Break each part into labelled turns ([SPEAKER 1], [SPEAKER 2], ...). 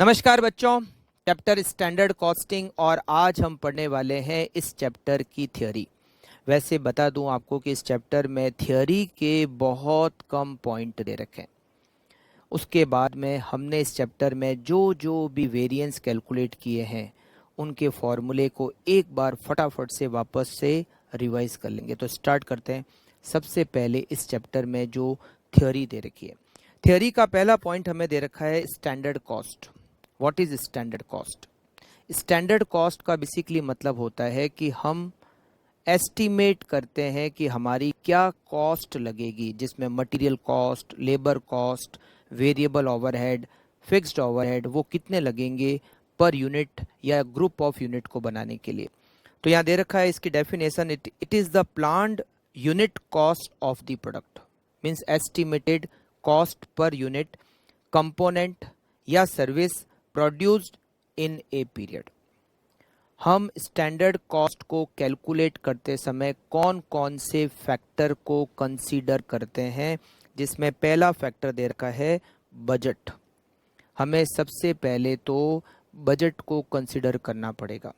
[SPEAKER 1] नमस्कार बच्चों, chapter standard costing और आज हम पढ़ने वाले हैं इस चैप्टर की थ्योरी। वैसे बता दूं आपको कि इस चैप्टर में थ्योरी के बहुत कम पॉइंट दे रखे हैं। उसके बाद में हमने इस चैप्टर में जो जो भी वेरिएंस कैलकुलेट किए हैं उनके फॉर्मूले को एक बार फटाफट से वापस से रिवाइज कर लेंगे। तो स्टार्ट करते हैं। सबसे पहले इस चैप्टर में जो थ्योरी दे रखी है, थ्योरी का पहला पॉइंट हमें दे रखा है standard cost. What is standard cost? Standard cost का बेसिकली मतलब होता है कि हम एस्टिमेट करते हैं कि हमारी क्या कॉस्ट लगेगी, जिसमें material cost, labour cost, variable overhead, fixed overhead, वो कितने लगेंगे पर यूनिट या ग्रुप ऑफ यूनिट को बनाने के लिए। तो यहाँ दे रखा है इसकी definition, it is the planned unit cost of the product, means estimated cost per unit component या service produced in a period. हम स्टैंडर्ड कॉस्ट को कैलकुलेट करते समय कौन कौन से फैक्टर को कंसीडर करते हैं, जिसमें पहला फैक्टर दे रखा है बजट। हमें सबसे पहले तो बजट को कंसीडर करना पड़ेगा।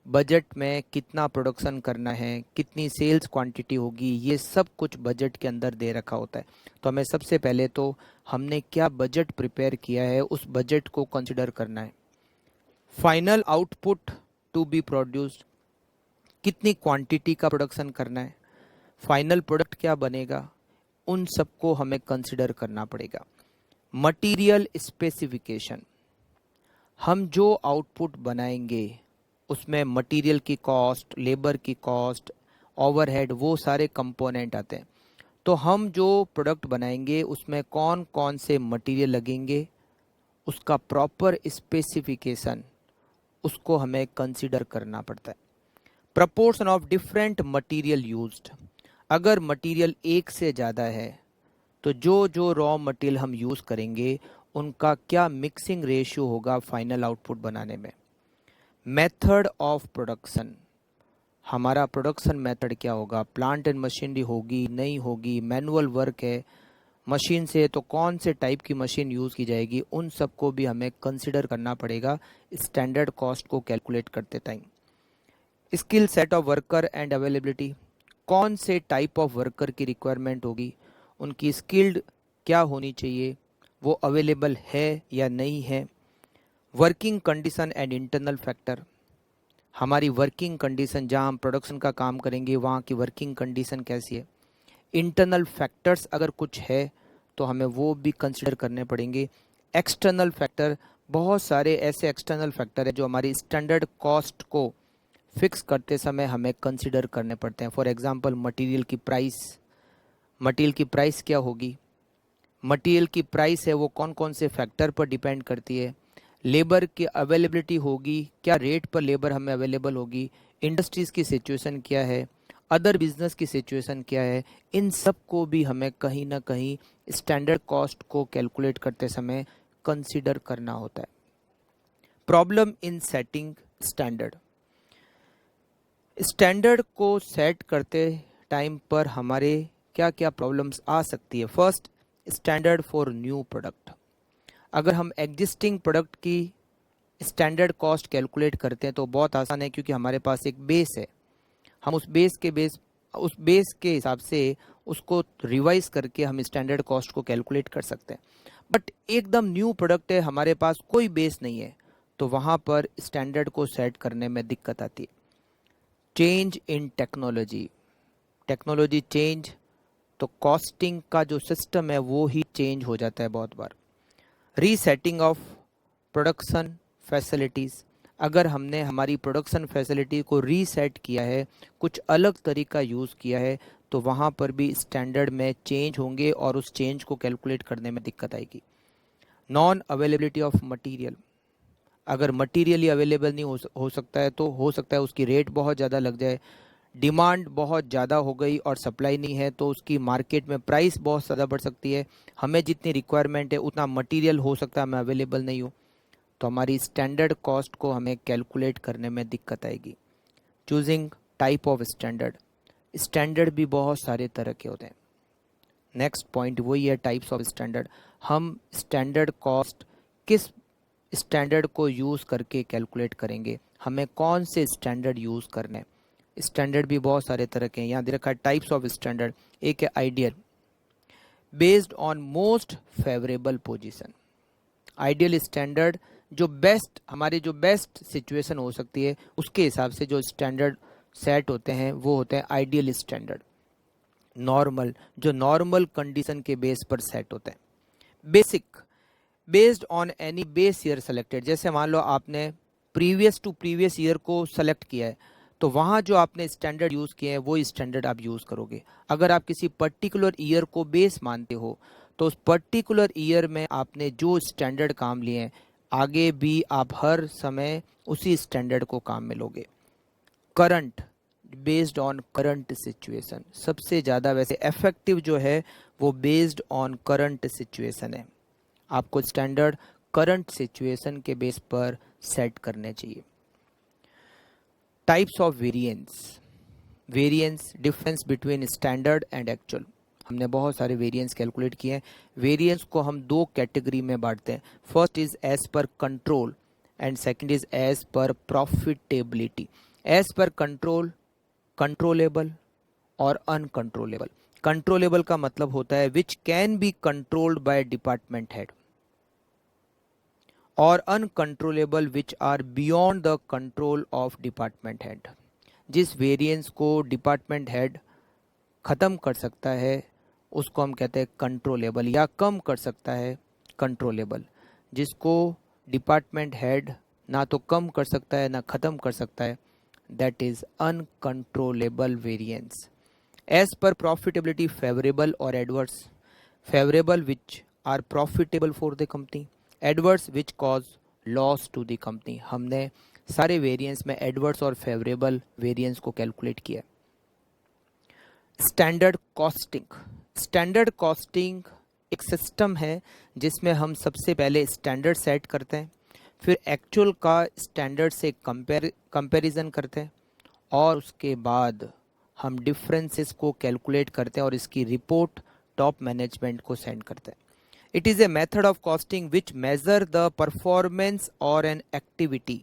[SPEAKER 1] बजट में कितना प्रोडक्शन करना है, कितनी सेल्स क्वांटिटी होगी, ये सब कुछ बजट के अंदर दे रखा होता है। तो हमें सबसे पहले तो हमने क्या बजट प्रिपेयर किया है उस बजट को कंसीडर करना है। Final output to be produced, कितनी क्वांटिटी का प्रोडक्शन करना है, फाइनल प्रोडक्ट क्या बनेगा, उन सबको हमें कंसीडर करना पड़ेगा। मटेरियल स्पेसिफिकेशन, हम जो आउटपुट बनाएंगे उसमें मटेरियल की कॉस्ट, लेबर की कॉस्ट, ओवरहेड, वो सारे कंपोनेंट आते हैं। तो हम जो प्रोडक्ट बनाएंगे उसमें कौन कौन से मटेरियल लगेंगे, उसका प्रॉपर स्पेसिफिकेशन, उसको हमें कंसीडर करना पड़ता है। Proportion of different material used, अगर मटेरियल एक से ज़्यादा है तो जो जो रॉ मटेरियल हम यूज़ करेंगे उनका क्या मिक्सिंग रेशियो होगा फाइनल आउटपुट बनाने में। मेथड ऑफ प्रोडक्शन, हमारा प्रोडक्शन मेथड क्या होगा, प्लांट एंड मशीनरी होगी, नहीं होगी, मैनुअल वर्क है, मशीन से तो कौन से टाइप की मशीन यूज़ की जाएगी, उन सब को भी हमें कंसिडर करना पड़ेगा स्टैंडर्ड कॉस्ट को कैलकुलेट करते time. Skill set of worker and availability, कौन से टाइप ऑफ वर्कर की रिक्वायरमेंट होगी, उनकी स्किल्ड क्या होनी चाहिए, वो अवेलेबल है या नहीं है। Working condition and internal factor, हमारी वर्किंग कंडीशन, जहाँ हम प्रोडक्शन का काम करेंगे वहाँ की वर्किंग कंडीशन कैसी है। इंटरनल फैक्टर्स अगर कुछ है तो हमें वो भी कंसिडर करने पड़ेंगे। एक्सटर्नल फैक्टर, बहुत सारे ऐसे एक्सटर्नल फैक्टर है जो हमारी स्टैंडर्ड कॉस्ट को फिक्स करते समय हमें कंसिडर करने पड़ते हैं। फॉर एग्जांपल मटेरियल की प्राइस, मटेरियल की प्राइस क्या होगी, मटेरियल की प्राइस है वो कौन कौन से फैक्टर पर डिपेंड करती है। लेबर की अवेलेबिलिटी होगी, क्या रेट पर लेबर हमें अवेलेबल होगी, इंडस्ट्रीज़ की सिचुएशन क्या है, अदर बिजनेस की सिचुएशन क्या है, इन सब को भी हमें कहीं ना कहीं स्टैंडर्ड कॉस्ट को कैलकुलेट करते समय कंसीडर करना होता है। Problem in setting standard, standard को सेट करते टाइम पर हमारे क्या क्या प्रॉब्लम्स आ सकती है। First, standard for new product, अगर हम एग्जिस्टिंग प्रोडक्ट की स्टैंडर्ड कॉस्ट कैलकुलेट करते हैं तो बहुत आसान है, क्योंकि हमारे पास एक बेस है। हम उस बेस के हिसाब से उसको रिवाइज करके हम स्टैंडर्ड कॉस्ट को कैलकुलेट कर सकते हैं। बट एकदम न्यू प्रोडक्ट है, हमारे पास कोई बेस नहीं है, तो वहाँ पर स्टैंडर्ड को सेट करने में दिक्कत आती है। Change in technology, technology change तो कॉस्टिंग का जो सिस्टम है वो ही चेंज हो जाता है बहुत बार। रीसेटिंग ऑफ प्रोडक्शन फैसिलिटीज़, अगर हमने हमारी प्रोडक्शन फैसिलिटी को रीसेट किया है, कुछ अलग तरीका यूज़ किया है, तो वहाँ पर भी स्टैंडर्ड में चेंज होंगे और उस चेंज को कैलकुलेट करने में दिक्कत आएगी। नॉन अवेलेबिलिटी ऑफ मटेरियल, अगर मटेरियल ही अवेलेबल नहीं हो सकता है तो हो सकता है उसकी रेट बहुत ज़्यादा लग जाए। डिमांड बहुत ज़्यादा हो गई और सप्लाई नहीं है तो उसकी मार्केट में प्राइस बहुत ज़्यादा बढ़ सकती है। हमें जितनी रिक्वायरमेंट है उतना मटेरियल हो सकता है हमें अवेलेबल नहीं हो, तो हमारी स्टैंडर्ड कॉस्ट को हमें कैलकुलेट करने में दिक्कत आएगी। Choosing type of standard, standard भी बहुत सारे तरह के होते हैं। नेक्स्ट पॉइंट वही है, टाइप्स ऑफ स्टैंडर्ड। हम स्टैंडर्ड कॉस्ट किस स्टैंडर्ड को यूज़ करके कैलकुलेट करेंगे। हमें कौन से स्टैंडर्ड यूज़ करने, स्टैंडर्ड भी बहुत सारे तरह के हैं, यहाँ दे रखा है टाइप्स ऑफ स्टैंडर्ड। एक है ideal, based on most favourable position. Ideal standard जो बेस्ट, हमारी जो बेस्ट सिचुएशन हो सकती है उसके हिसाब से जो स्टैंडर्ड सेट होते हैं वो होते हैं आइडियल स्टैंडर्ड। नॉर्मल, जो नॉर्मल कंडीशन के बेस पर सेट होते हैं। Basic, based on any base year selected. जैसे मान लो आपने प्रीवियस टू प्रीवियस ईयर को सेलेक्ट किया है, तो वहाँ जो आपने स्टैंडर्ड यूज़ किए हैं वो स्टैंडर्ड आप यूज़ करोगे। अगर आप किसी पर्टिकुलर ईयर को बेस मानते हो तो उस पर्टिकुलर ईयर में आपने जो स्टैंडर्ड काम लिए हैं, आगे भी आप हर समय उसी स्टैंडर्ड को काम में लोगे। Current, based on current situation. सबसे ज़्यादा वैसे इफेक्टिव जो है वो बेस्ड ऑन करंट सिचुएशन है। आपको स्टैंडर्ड करंट सिचुएशन के बेस पर सेट करने चाहिए। Types of variance. Variance, difference between standard and actual. हमने बहुत सारे वेरिएंस कैलकुलेट किए हैं। वेरिएंस को हम दो कैटेगरी में बांटते हैं। First is as per control and second is as per profitability. As per control, controllable और अनकंट्रोलेबल। कंट्रोलेबल का मतलब होता है which can be controlled by department head, और uncontrollable which are beyond the control of department head. जिस variance को department head ख़त्म कर सकता है उसको हम कहते हैं कंट्रोलेबल, या कम कर सकता है कंट्रोलेबल। जिसको डिपार्टमेंट हेड ना तो कम कर सकता है ना ख़त्म कर सकता है, that is uncontrollable variance. As per profitability, favourable और adverse. Favourable which are profitable for the company, adverse which cause loss to the company. हमने सारे वेरिएंस में एडवर्स और फेवरेबल वेरिएंस को कैलकुलेट किया। Standard costing. स्टैंडर्ड कॉस्टिंग एक system है जिसमें हम सबसे पहले स्टैंडर्ड सेट करते हैं, फिर एक्चुअल का स्टैंडर्ड से कंपैरिजन करते हैं, और उसके बाद हम डिफरेंसेस को कैलकुलेट करते हैं और इसकी रिपोर्ट टॉप मैनेजमेंट को सेंड करते हैं। It is a method of costing which measure the performance और an activity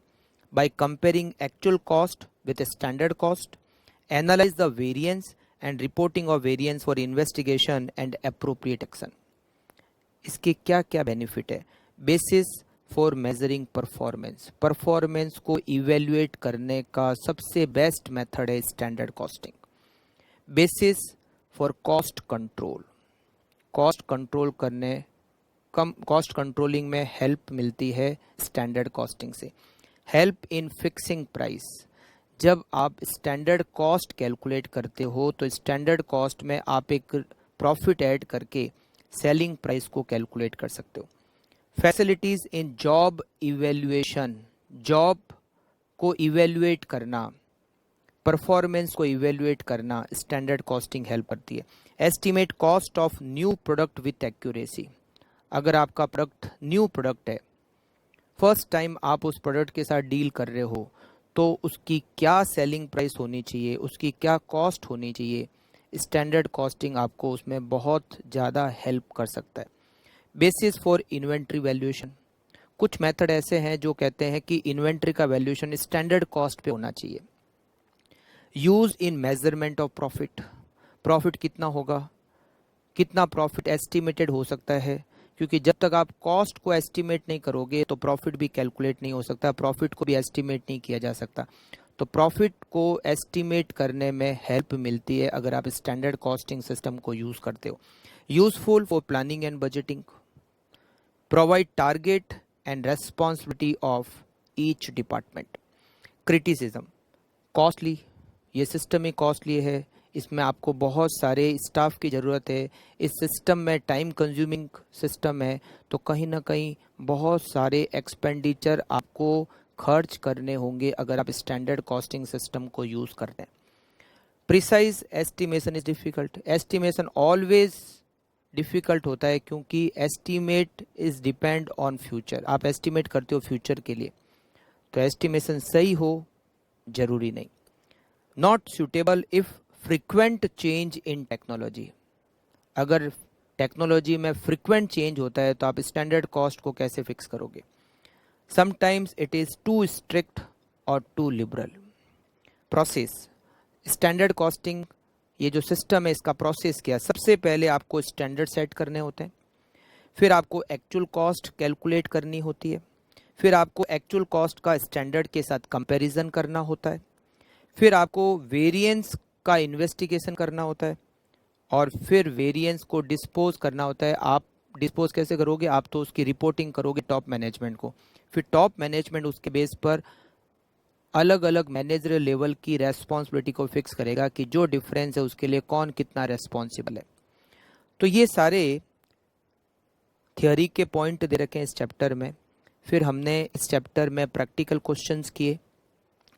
[SPEAKER 1] by comparing actual cost with a standard cost, analyze the variance and reporting of variance for investigation and appropriate action. इसके क्या क्या benefit है? Basis for measuring performance. Performance को evaluate करने का सबसे best method है standard costing. Basis for cost control. Cost control करने, कम कॉस्ट कंट्रोलिंग में हेल्प मिलती है स्टैंडर्ड कॉस्टिंग से। Help in fixing price. जब आप स्टैंडर्ड कॉस्ट कैलकुलेट करते हो तो स्टैंडर्ड कॉस्ट में आप एक प्रॉफिट ऐड करके सेलिंग प्राइस को कैलकुलेट कर सकते हो। फैसिलिटीज़ इन जॉब इवेल्युएशन। जॉब को इवेल्युएट करना, परफॉर्मेंस को इवेल्युएट करना स्टैंडर्ड कॉस्टिंग हेल्प करती है। Estimate cost of new product with accuracy. अगर आपका प्रोडक्ट न्यू प्रोडक्ट है, फर्स्ट टाइम आप उस प्रोडक्ट के साथ डील कर रहे हो, तो उसकी क्या सेलिंग प्राइस होनी चाहिए, उसकी क्या कॉस्ट होनी चाहिए, स्टैंडर्ड कॉस्टिंग आपको उसमें बहुत ज़्यादा हेल्प कर सकता है। Basis for inventory valuation. कुछ मेथड ऐसे हैं जो कहते हैं कि इन्वेंट्री का वैल्यूएशन स्टैंडर्ड कॉस्ट पे होना चाहिए। Use in measurement of profit. Profit कितना होगा, कितना प्रॉफिट एस्टिमेटेड हो सकता है, क्योंकि जब तक आप कॉस्ट को एस्टिमेट नहीं करोगे तो प्रॉफिट भी कैलकुलेट नहीं हो सकता, प्रॉफिट को भी एस्टिमेट नहीं किया जा सकता। तो प्रॉफिट को एस्टिमेट करने में हेल्प मिलती है अगर आप स्टैंडर्ड कॉस्टिंग सिस्टम को यूज़ करते हो। Useful for planning and budgeting. Provide target and responsibility of each department. Criticism. Costly, ये सिस्टम ही कॉस्टली है, इसमें आपको बहुत सारे स्टाफ की ज़रूरत है, इस सिस्टम में टाइम कंज्यूमिंग सिस्टम है, तो कहीं ना कहीं बहुत सारे एक्सपेंडिचर आपको खर्च करने होंगे अगर आप स्टैंडर्ड कॉस्टिंग सिस्टम को यूज़ करते हैं। Precise estimation is difficult. Estimation always difficult होता है क्योंकि estimate is depend on future. आप एस्टिमेट करते हो फ्यूचर के लिए, तो एस्टिमेशन सही हो जरूरी नहीं। Not suitable if frequent change in technology. अगर टेक्नोलॉजी में फ्रीक्वेंट चेंज होता है तो आप स्टैंडर्ड कॉस्ट को कैसे फिक्स करोगे। Sometimes it is too strict और too liberal. Process, standard costing, ये जो सिस्टम है इसका प्रोसेस क्या है? सबसे पहले आपको स्टैंडर्ड सेट करने होते हैं, फिर आपको एक्चुअल कॉस्ट कैलकुलेट करनी होती है, फिर आपको एक्चुअल कॉस्ट का स्टैंडर्ड के साथ कंपैरिजन करना होता है, फिर आपको वेरिएंस का इन्वेस्टिगेशन करना होता है, और फिर वेरिएंस को डिस्पोज करना होता है। आप डिस्पोज कैसे करोगे? आप तो उसकी रिपोर्टिंग करोगे टॉप मैनेजमेंट को, फिर टॉप मैनेजमेंट उसके बेस पर अलग अलग मैनेजरियल लेवल की रेस्पॉन्सिबिलिटी को फिक्स करेगा कि जो डिफरेंस है उसके लिए कौन कितना रेस्पॉन्सिबल है। तो ये सारे थियोरी के पॉइंट दे रखे हैं इस चैप्टर में। फिर हमने इस चैप्टर में प्रैक्टिकल क्वेश्चंस किए,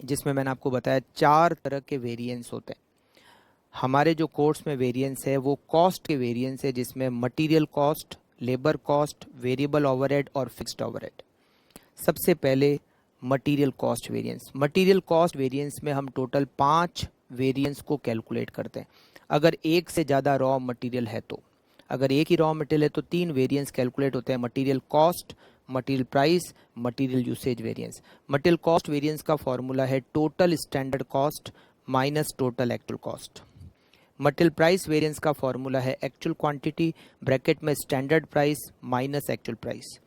[SPEAKER 1] जिसमें मैंने आपको बताया 4 तरह के वेरिएंस होते हैं। हमारे जो कोर्स में वेरिएंस है वो कॉस्ट के वेरिएंस है, जिसमें material cost, labour cost, variable overhead और फिक्स्ड ओवरहेड। सबसे पहले material cost variance. Material cost variance में हम टोटल 5 वेरिएंस को कैलकुलेट करते हैं। अगर एक से ज़्यादा रॉ मटेरियल है तो, अगर एक ही रॉ मटेरियल है तो 3 वेरिएंस कैलकुलेट होते हैं, material cost, material price, material usage variance. Material cost variance का फॉर्मूला है total standard cost minus total actual cost. Material price variance का फॉर्मूला है एक्चुअल क्वांटिटी ब्रैकेट में standard price minus actual price.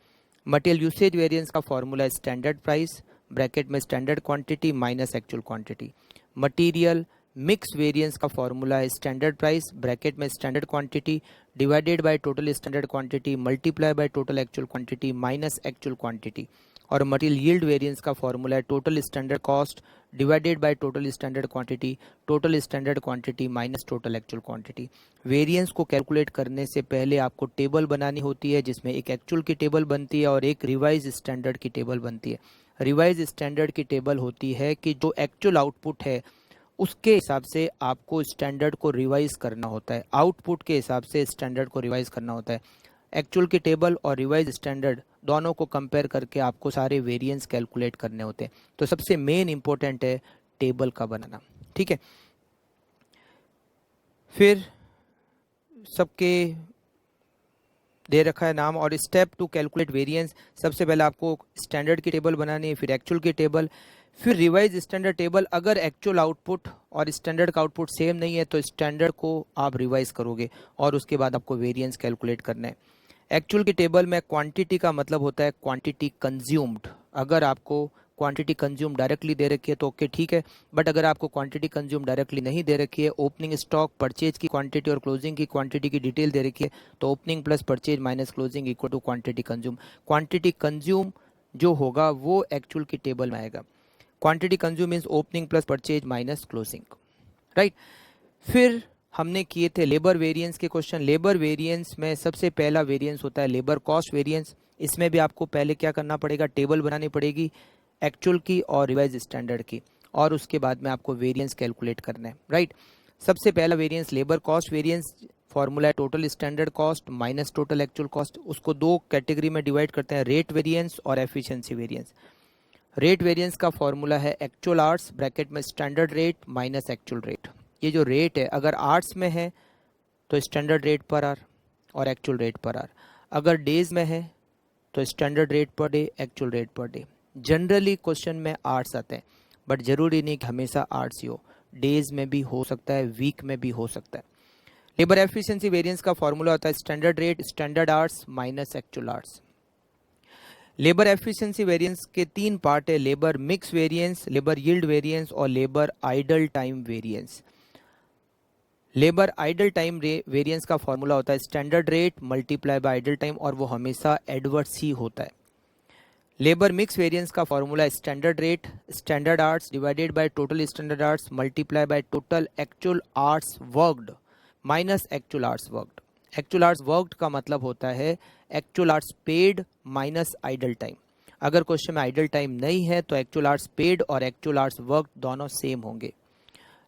[SPEAKER 1] Material usage variance का formula है standard price bracket में standard quantity minus actual quantity. Material mix variance का formula है standard price bracket में standard quantity divided by total standard quantity multiply by total actual quantity minus actual quantity. और material yield variance का formula है total standard cost divided by total standard quantity, total standard quantity minus total actual quantity. Variance को calculate करने से पहले आपको table बनानी होती है, जिसमें एक एक्चुअल की टेबल बनती है और एक रिवाइज स्टैंडर्ड की टेबल बनती है। रिवाइज स्टैंडर्ड की टेबल होती है कि जो एक्चुअल आउटपुट है उसके हिसाब से आपको स्टैंडर्ड को रिवाइज करना होता है, आउटपुट के हिसाब से स्टैंडर्ड को रिवाइज करना होता है। एक्चुअल की टेबल और रिवाइज स्टैंडर्ड दोनों को कंपेयर करके आपको सारे वेरिएंस कैलकुलेट करने होते हैं। तो सबसे मेन इंपॉर्टेंट है टेबल का बनाना, ठीक है। फिर सबके दे रखा है नाम और स्टेप टू कैलकुलेट वेरिएंस। सबसे पहले आपको स्टैंडर्ड की टेबल बनानी है, फिर एक्चुअल की टेबल, फिर रिवाइज स्टैंडर्ड टेबल। अगर एक्चुअल आउटपुट और स्टैंडर्ड का आउटपुट सेम नहीं है तो स्टैंडर्ड को आप रिवाइज करोगे और उसके बाद आपको वेरिएंस कैलकुलेट करना है। एक्चुअल की टेबल में क्वांटिटी का मतलब होता है क्वांटिटी कंज्यूम्ड। अगर आपको क्वांटिटी कंज्यूम डायरेक्टली दे रखी है तो ओके ठीक है, बट अगर आपको क्वांटिटी कंज्यूम डायरेक्टली नहीं दे रखी है, ओपनिंग स्टॉक, परचेज की क्वांटिटी और क्लोजिंग की क्वांटिटी की डिटेल दे रखी है, तो opening plus purchase minus closing equal to quantity consume. Quantity consume जो होगा वो एक्चुअल की टेबल में आएगा। Quantity consume means opening plus purchase minus closing, right. फिर हमने किए थे लेबर वेरिएंस के क्वेश्चन। लेबर वेरिएंस में सबसे पहला वेरिएंस होता है लेबर कॉस्ट वेरिएंस। इसमें भी आपको पहले क्या करना पड़ेगा, टेबल बनानी पड़ेगी एक्चुअल की और रिवाइज स्टैंडर्ड की, और उसके बाद में आपको वेरिएंस कैलकुलेट करना है, राइट। सबसे पहला variance labour cost variance, formula है total standard cost minus total actual cost. उसको 2 कैटेगरी में डिवाइड करते हैं, रेट वेरिएंस और एफिशिएंसी वेरिएंस। रेट वेरिएंस का फॉर्मूला है एक्चुअल आवर्स ब्रैकेट में standard rate minus actual rate. ये जो रेट है अगर आवर्स में है तो स्टैंडर्ड रेट पर आवर और एक्चुअल रेट पर आवर, अगर डेज में है तो standard rate per day actual rate per day. Generally question में आवर्स आते हैं, बट जरूरी नहीं कि हमेशा आवर्स ही हो, डेज में भी हो सकता है, वीक में भी हो सकता है। लेबर एफिशिएंसी वेरिएंस का फॉर्मूला होता है standard rate standard hours minus actual hours. Labour efficiency variance के 3 पार्ट है, labour mix variance, labour yield variance और labour idle time variance. Labour idle time variance का फॉर्मूला होता है standard rate multiply by idle time, और वो हमेशा adverse ही होता है। लेबर मिक्स वेरिएंस का फॉर्मूला है standard rate standard hours divided by total standard hours multiply by total actual hours worked minus actual hours worked. Actual hours worked का मतलब होता है actual hours paid minus idle time. अगर question में idle time नहीं है तो actual hours paid और एक्चुअल आवर्स वर्कड दोनों सेम होंगे।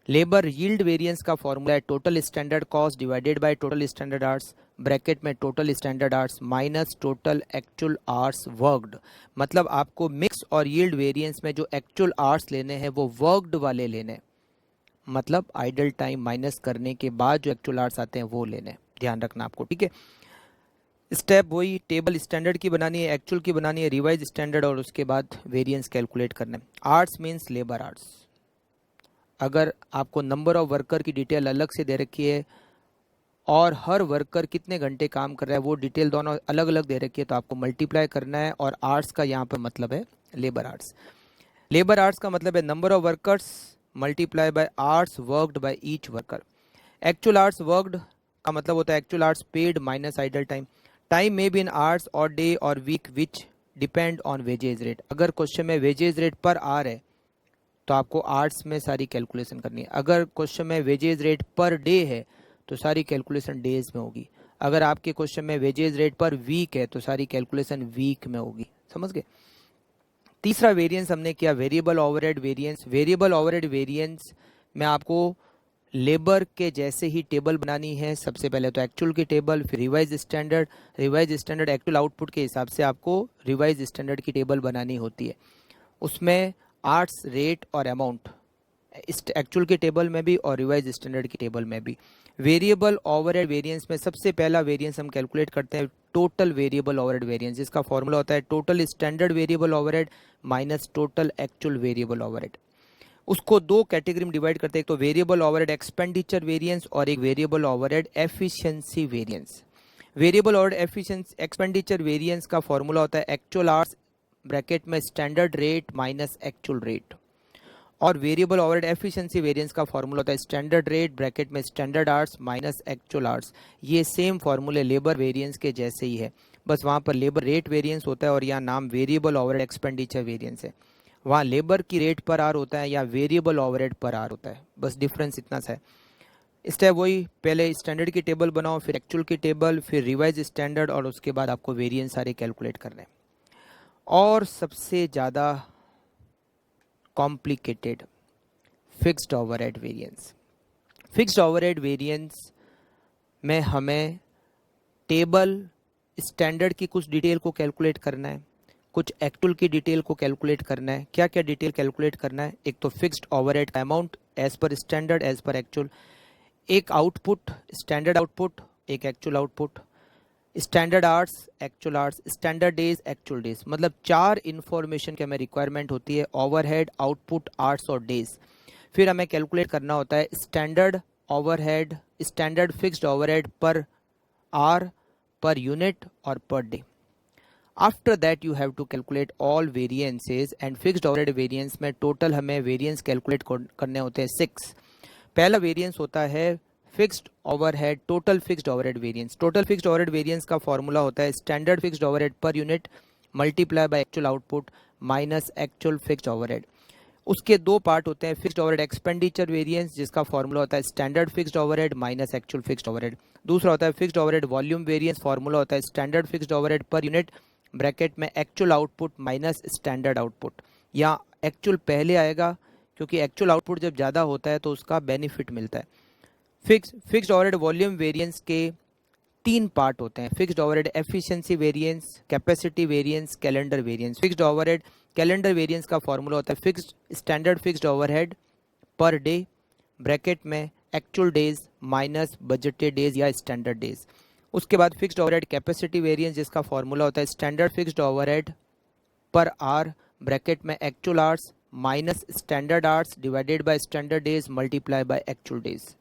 [SPEAKER 1] लेबर यील्ड वेरिएंस का फॉर्मूला है total standard cost divided by total standard hours bracket में total standard hours minus total actual hours worked. मतलब आपको मिक्स और यील्ड वेरिएंस में जो एक्चुअल आवर्स लेने हैं वो वर्कड वाले लेने, मतलब आइडल टाइम माइनस करने के बाद जो एक्चुअल आवर्स आते हैं वो लेने, ध्यान रखना आपको, ठीक है। स्टेप वही, टेबल स्टैंडर्ड की बनानी है, एक्चुअल की बनानी है, रिवाइज स्टैंडर्ड, और उसके बाद वेरिएंस कैलकुलेट करना है। Arts means labour arts. अगर आपको नंबर ऑफ वर्कर की डिटेल अलग से दे रखी है और हर वर्कर कितने घंटे काम कर रहा है वो डिटेल दोनों अलग अलग दे रखी है, तो आपको मल्टीप्लाई करना है। और आर्ट्स का यहाँ पर मतलब है लेबर आर्ट्स। लेबर आर्ट्स का मतलब है number of workers multiply by hours worked by each worker. Actual hours worked का मतलब होता है actual hours paid minus idle time. Time में बी इन आवर्स और डे और week which depend on wages rate. अगर क्वेश्चन में wages rate per hour है तो आपको आर्ट्स में सारी कैलकुलेशन करनी है। अगर क्वेश्चन में वेजेज रेट पर डे है तो सारी कैलकुलेशन डेज में होगी। अगर आपके क्वेश्चन में वेजेज रेट पर वीक है तो सारी कैलकुलेशन वीक में होगी। समझ गए। तीसरा वेरिएंस हमने किया variable overhead variance. Variable overhead variance में आपको लेबर के जैसे ही टेबल बनानी है। सबसे पहले तो एक्चुअल की टेबल, फिर revise standard, revise standard actual output के हिसाब से आपको रिवाइज स्टैंडर्ड की टेबल बनानी होती है। उसमें आर्ट्स रेट और अमाउंट एक्चुअल के टेबल में भी और रिवाइज स्टैंडर्ड की टेबल में भी। वेरिएबल ओवरहेड वेरिएंस में सबसे पहला वेरिएंस हम कैलकुलेट करते हैं टोटल वेरिएबल ओवरहेड वेरिएंस, जिसका फॉर्मूला होता है total standard variable overhead minus total actual variable overhead. उसको दो कैटेगरी में डिवाइड करते हैं, एक तो वेरिएबल ओवरहेड एक्सपेंडिचर वेरिएंस और एक variable overhead efficiency variance. Variable overhead efficiency expenditure variance का फॉर्मूला होता है एक्चुअल आवर्स ब्रैकेट में standard rate minus actual rate, और वेरिएबल ओवरहेड एफिशिएंसी वेरिएंस का फॉर्मूला होता है स्टैंडर्ड रेट ब्रैकेट में standard hours minus actual hours. ये सेम फॉर्मूले लेबर वेरिएंस के जैसे ही है, बस वहाँ पर लेबर रेट वेरिएंस होता है और यहाँ नाम वेरिएबल ओवरहेड एक्सपेंडिचर वेरिएंस है। वहाँ लेबर की रेट पर आर होता है या वेरिएबल ओवरहेड पर आर होता है, बस डिफरेंस इतना सा है। स्टेप वही, पहले स्टैंडर्ड की टेबल बनाओ, फिर एक्चुअल की टेबल, फिर रिवाइज स्टैंडर्ड, और उसके बाद आपको वेरिएंस सारे कैलकुलेट करने हैं। और सबसे ज़्यादा complicated fixed overhead variance. Fixed overhead variance में हमें टेबल स्टैंडर्ड की कुछ डिटेल को कैलकुलेट करना है, कुछ एक्चुअल की डिटेल को कैलकुलेट करना है। क्या क्या डिटेल कैलकुलेट करना है? एक तो फिक्स्ड ओवरहेड का amount as per standard as per actual, एक आउटपुट स्टैंडर्ड आउटपुट, एक actual output, standard hours actual hours, standard days actual days. मतलब चार इंफॉर्मेशन की हमें रिक्वायरमेंट होती है, ओवरहेड, आउटपुट, आवर्स और डेज। फिर हमें कैलकुलेट करना होता है standard overhead, standard fixed overhead per hour, per unit और per day. After that you have to calculate all variances and fixed overhead variance में टोटल हमें वेरिएंस कैलकुलेट करने होते हैं 6। पहला वेरिएंस होता है fixed overhead, total fixed overhead variance. Total fixed overhead variance का फॉर्मूला होता है standard fixed overhead per unit multiply by actual output minus actual fixed overhead. उसके दो पार्ट होते हैं, फिक्स्ड ओवरहेड एक्सपेंडिचर वेरिएंस जिसका फॉर्मूला होता है standard fixed overhead minus actual fixed overhead. दूसरा होता है fixed overhead volume variance, formula होता है standard fixed overhead per unit bracket में actual output minus standard output. यहाँ एक्चुअल पहले आएगा क्योंकि एक्चुअल आउटपुट जब ज़्यादा होता है तो उसका बेनिफिट मिलता है। फिक्स्ड ओवरहेड वॉल्यूम वेरिएंस के तीन पार्ट होते हैं, fixed overhead efficiency variance, capacity variance, calendar variance. Fixed overhead calendar variance का फॉर्मूला होता है fixed standard fixed overhead per day bracket में actual days minus budgeted days या स्टैंडर्ड डेज। उसके बाद फिक्स्ड ओवरहेड कैपेसिटी वेरिएंस जिसका formula होता है standard fixed overhead per hour bracket में actual hours minus standard hours divided by standard days multiply by actual days.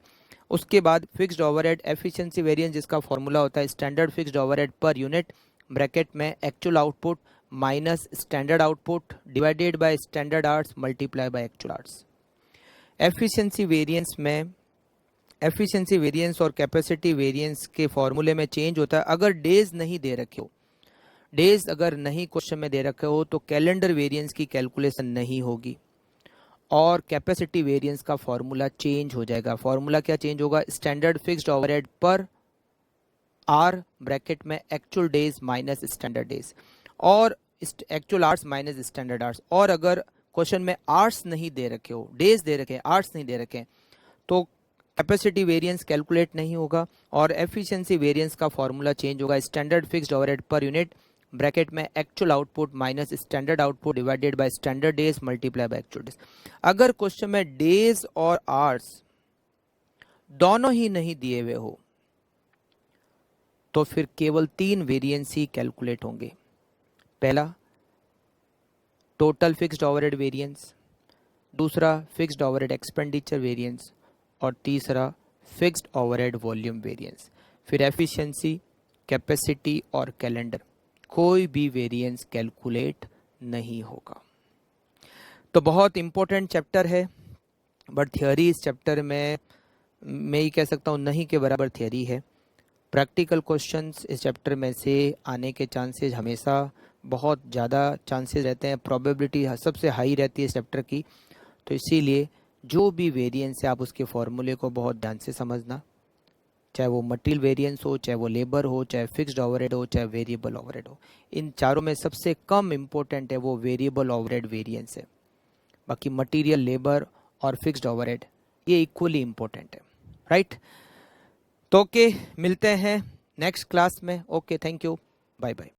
[SPEAKER 1] उसके बाद fixed overhead efficiency variance जिसका फॉर्मूला होता है standard fixed overhead per unit bracket में actual output minus standard output divided by standard hours multiply by actual hours. Efficiency variance में efficiency variance और capacity variance के फॉर्मूले में चेंज होता है अगर डेज नहीं दे रखे हो। डेज अगर नहीं क्वेश्चन में दे रखे हो तो कैलेंडर वेरिएंस की कैलकुलेशन नहीं होगी और कैपेसिटी वेरिएंस का फॉर्मूला चेंज हो जाएगा। फॉर्मूला क्या चेंज होगा? Standard fixed overhead per hour bracket में actual days minus standard days और actual hours minus standard hours. और अगर क्वेश्चन में आवर्स नहीं दे रखे हो, डेज दे रखे हैं, आवर्स नहीं दे रखे हैं, तो कैपेसिटी वेरिएंस कैलकुलेट नहीं होगा और एफिशिएंसी वेरिएंस का फॉर्मूला चेंज होगा standard fixed overhead per unit bracket में actual output minus standard output divided by standard days multiply by actual days. अगर क्वेश्चन में डेज और आवर्स दोनों ही नहीं दिए हुए हो तो फिर केवल 3 वेरिएंस ही कैलकुलेट होंगे। पहला टोटल फिक्स्ड ओवरहेड वेरिएंस, दूसरा फिक्स्ड ओवरहेड एक्सपेंडिचर वेरिएंस और तीसरा फिक्स्ड ओवरहेड वॉल्यूम वेरिएंस। फिर एफिशिएंसी, कैपेसिटी और कैलेंडर, कोई भी वेरिएंस कैलकुलेट नहीं होगा। तो बहुत इंपॉर्टेंट चैप्टर है, बट थियोरी इस चैप्टर में मैं ही कह सकता हूँ नहीं के बराबर थियोरी है। प्रैक्टिकल क्वेश्चंस इस चैप्टर में से आने के चांसेस हमेशा बहुत ज़्यादा चांसेस रहते हैं, प्रोबेबिलिटी सबसे हाई रहती है इस चैप्टर की। तो इसीलिए जो भी वेरिएंस है आप उसके फॉर्मूले को बहुत ध्यान से समझना, चाहे वो मटेरियल वेरिएंस हो, चाहे वो लेबर हो, चाहे फिक्स्ड ओवरहेड हो, चाहे वेरिएबल ओवरहेड हो। इन चारों में सबसे कम इम्पोर्टेंट है वो वेरिएबल ओवरहेड वेरिएंस है। बाकी मटेरियल, लेबर और फिक्स्ड ओवरहेड ये इक्वली इम्पोर्टेंट है, राइट। तो ओके, मिलते हैं नेक्स्ट क्लास में। Okay, thank you, bye bye.